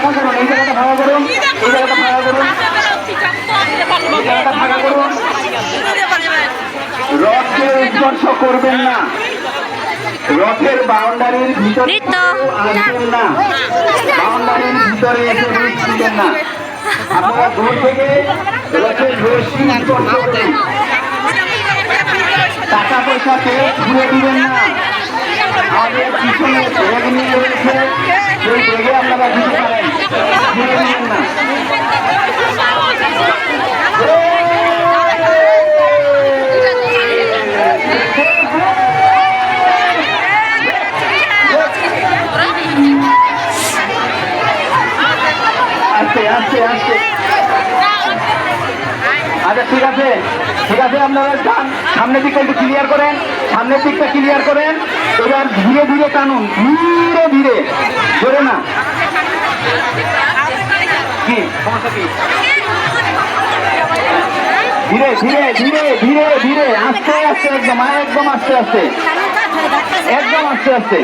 ফাঁকা করুন, এই জায়গাটা ফাঁকা করুন, এই জায়গাটা ফাঁকা করুন, এই জায়গাটা ফাঁকা করুন। রথকে স্পর্শ করবেন না, রথের বাউন্ডারির ভিতরে আসবেন না, বাউন্ডারির ভিতরে এসে ঢুকবেন না। আপনারা দূর থেকে রথের রশি স্পর্শ করবেন, টাকা পয়সা পেয়ে ঘুরে দিবেন না। আমাদের পিছনে ব্যাগ নিয়ে রয়েছে, সেই ব্যাগে আপনারা দিতে পারেন, ঘুরে দিবেন না। আস্তে আস্তে আস্তে, আচ্ছা ঠিক আছে, ঠিক আছে, আপনারা যান, সামনের দিকটা একটু ক্লিয়ার করেন, সামনের দিকটা ক্লিয়ার করেন। এবার ধীরে ধীরে টানুন, ধীরে ধীরে, জোরে না। কি সমস্যা কি? ধীরে ধীরে ধীরে ধীরে ধীরে, আস্তে আস্তে, একদম একদম আস্তে আস্তে, একদম আস্তে আস্তে।